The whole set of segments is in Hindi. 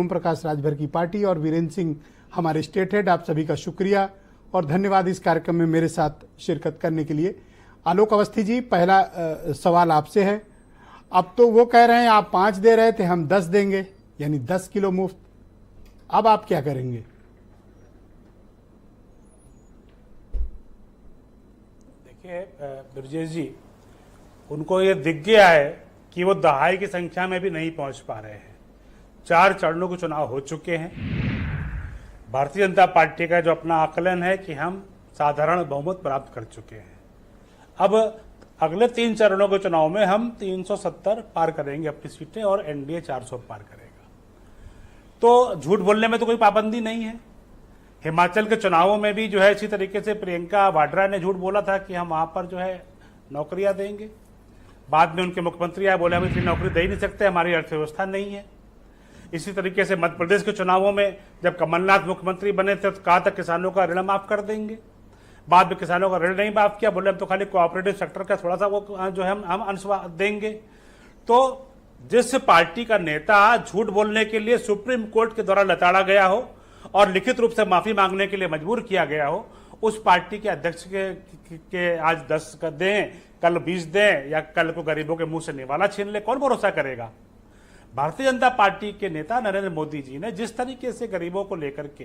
ओम प्रकाश राजभर की पार्टी और वीरेंद्र सिंह हमारे स्टेट हेड। आप सभी का शुक्रिया और धन्यवाद इस कार्यक्रम में मेरे साथ शिरकत करने के लिए। आलोक अवस्थी जी, पहला सवाल आपसे है। अब तो वो कह रहे हैं आप 5 दे रहे थे, हम 10 देंगे, यानी 10 किलो मुफ्त। अब आप क्या करेंगे? देखिए ब्रजेश जी, उनको ये दिख गया है कि वो दहाई की संख्या में भी नहीं पहुंच पा रहे हैं। 4 चरणों के चुनाव हो चुके हैं। भारतीय जनता पार्टी का जो अपना आकलन है कि हम साधारण बहुमत प्राप्त कर चुके हैं। अब अगले 3 चरणों के चुनाव में हम 370 पार करेंगे अपनी सीटें और एनडीए 400 पार करेगा। तो झूठ बोलने में तो कोई पाबंदी नहीं है। हिमाचल के चुनावों में भी जो है इसी तरीके से प्रियंका वाड्रा ने झूठ बोला था कि हम वहां पर जो है नौकरियां देंगे। बाद में उनके मुख्यमंत्री आए, बोले हम इतनी नौकरी दे ही नहीं सकते, हमारी अर्थव्यवस्था नहीं है। इसी तरीके से मध्य प्रदेश के चुनावों में जब कमलनाथ मुख्यमंत्री बने थे तो कहा था किसानों का ऋण माफ कर देंगे। बाद में किसानों का ऋण नहीं माफ किया, बोले हम तो खाली कोऑपरेटिव सेक्टर का थोड़ा सा वो जो है हम अंश देंगे। तो जिस पार्टी का नेता झूठ बोलने के लिए सुप्रीम कोर्ट के द्वारा लताड़ा गया हो और लिखित रूप से माफी मांगने के लिए मजबूर किया गया हो, उस पार्टी के अध्यक्ष के आज 10 दें, कल 20 दें या कल को गरीबों के मुंह से निवाला छीन ले, कौन भरोसा करेगा? भारतीय जनता पार्टी के नेता नरेंद्र मोदी जी ने जिस तरीके से गरीबों को लेकर के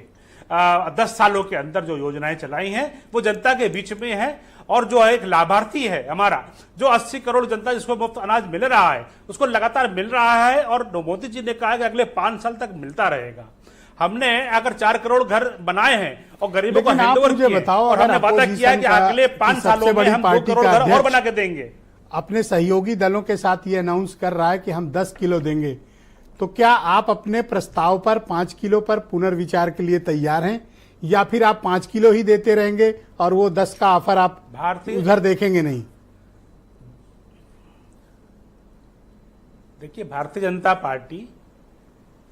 10 सालों के अंदर जो योजनाएं चलाई हैं वो जनता के बीच में है। और जो एक लाभार्थी है हमारा, जो 80 करोड़ जनता जिसको मुफ्त अनाज मिल रहा है, उसको लगातार मिल रहा है और मोदी जी ने कहा कि अगले 5 साल तक मिलता रहेगा। हमने अगर 4 करोड़ घर बनाए हैं और गरीबों को हैंडओवर किया और हमने वादा किया कि अगले 5 सालों में हम 2 करोड़ घर और बना के देंगे। अपने सहयोगी दलों के साथ ये अनाउंस कर रहा है कि हम 10 किलो देंगे, तो क्या आप अपने प्रस्ताव पर 5 किलो पर पुनर्विचार के लिए तैयार हैं या फिर आप 5 किलो ही देते रहेंगे और वो 10 का ऑफर आप उधर देखेंगे नहीं? देखिए, भारतीय जनता पार्टी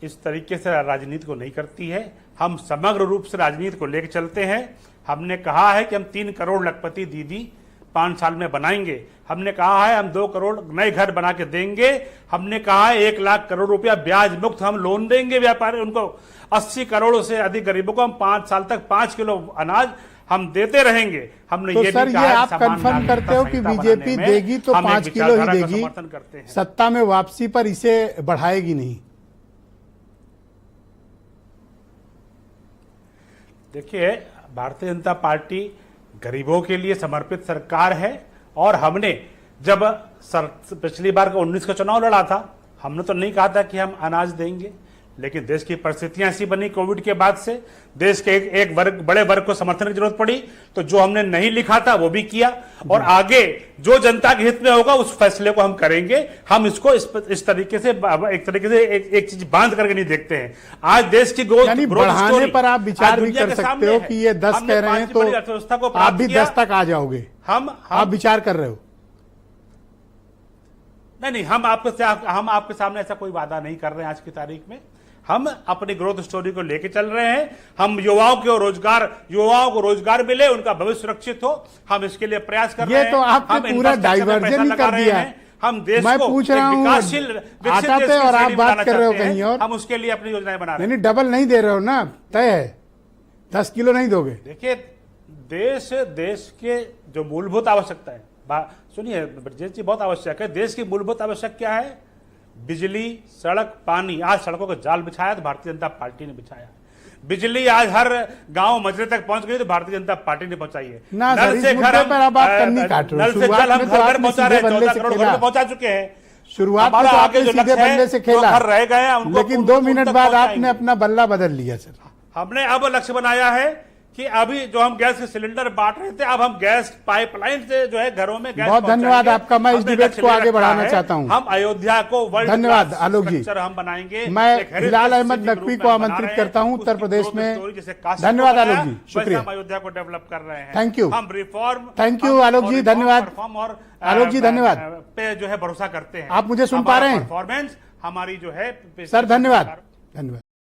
इस तरीके से राजनीति को नहीं करती है। हम समग्र रूप से राजनीति को लेकर चलते हैं। हमने कहा है कि हम 3 करोड़ लखपति दीदी 5 साल में बनाएंगे। हमने कहा है हम 2 करोड़ नए घर बना के देंगे। हमने कहा है 1 लाख करोड़ रुपया ब्याज मुक्त हम लोन देंगे व्यापारी उनको। 80 करोड़ से अधिक गरीबों को हम 5 साल तक 5 किलो अनाज हम देते रहेंगे। हमने तो ये सर, भी ये कहा आप कंफर्म करते हो कि बीजेपी देगी तो 5 किलो ही देगी, सत्ता में वापसी पर इसे बढ़ाएगी नहीं? देखिए, भारतीय जनता पार्टी गरीबों के लिए समर्पित सरकार है और हमने जब पिछली बार का 19 का चुनाव लड़ा था, हमने तो नहीं कहा था कि हम अनाज देंगे, लेकिन देश की परिस्थितियां ऐसी बनी कोविड के बाद से, देश के एक वर्ग, बड़े वर्ग को समर्थन की जरूरत पड़ी, तो जो हमने नहीं लिखा था वो भी किया और आगे जो जनता के हित में होगा उस फैसले को हम करेंगे। हम इसको इस तरीके से एक चीज बांध करके नहीं देखते हैं। आज देश की ग्रोथ बढ़ाने पर आप विचार भी कर सकते हो कि ये 10 कह रहे हैं तो आप भी 10 तक आ जाओगे। आप विचार कर रहे हो? नहीं, हम आपके सामने ऐसा कोई वादा नहीं कर रहे हैं। आज की तारीख में हम अपनी ग्रोथ स्टोरी को लेके चल रहे हैं। हम युवाओं को रोजगार मिले, उनका भविष्य सुरक्षित हो, हम इसके लिए प्रयास कर रहे हैं। ये तो आपने पूरा डाइवर्जन ही कर दिया है। हम देश मैं को पूछ रहा हूँ, विकासशील आता थे और आप बात कर रहे हो कहीं और। हम उसके लिए अपनी योजनाएं बना रहे हैं। नहीं, डबल नहीं दे रहे हो ना, तय है 10 किलो नहीं दोगे? देखिए, देश के जो मूलभूत आवश्यकता है, सुनिए ब्रजेश जी, बहुत आवश्यक है। देश की मूलभूत आवश्यक क्या है? बिजली, सड़क, पानी। आज सड़कों का जाल बिछाया तो भारतीय जनता पार्टी ने बिछाया। बिजली आज हर गांव मजरे तक पहुंच गई तो भारतीय जनता पार्टी ने पहुंचाई है। नल से घर हम नल से जल हम घर पहुंचा रहे हैं, 14 करोड़ घर पहुंचा चुके हैं। शुरुआत में तो आपने सीधे बल्ले से खेला, रह गए, लेकिन 2 मिनट बाद आपने अपना बल्ला बदल लिया। सर, हमने अब लक्ष्य बनाया है कि अभी जो हम गैस के सिलेंडर बांट रहे थे, अब हम गैस पाइपलाइन से जो है घरों में गैस। बहुत धन्यवाद आपका। मैं इस डिबेट को आगे बढ़ाना चाहता हूं। हम अयोध्या को वर्ल्ड धन्यवाद आलोक जी। हम बनाएंगे। मैं हिलाल अहमद नकवी को आमंत्रित करता हूं उत्तर प्रदेश में। धन्यवाद आलोक जी, शुक्रिया। हम अयोध्या को डेवलप कर रहे हैं। Thank you. हम रिफॉर्म, थैंक यू आलोक जी, धन्यवाद आलोक जी, धन्यवाद पे जो है भरोसा करते हैं। आप मुझे सुन पा रहे हैं? परफॉर्मेंस हमारी जो है सर, धन्यवाद।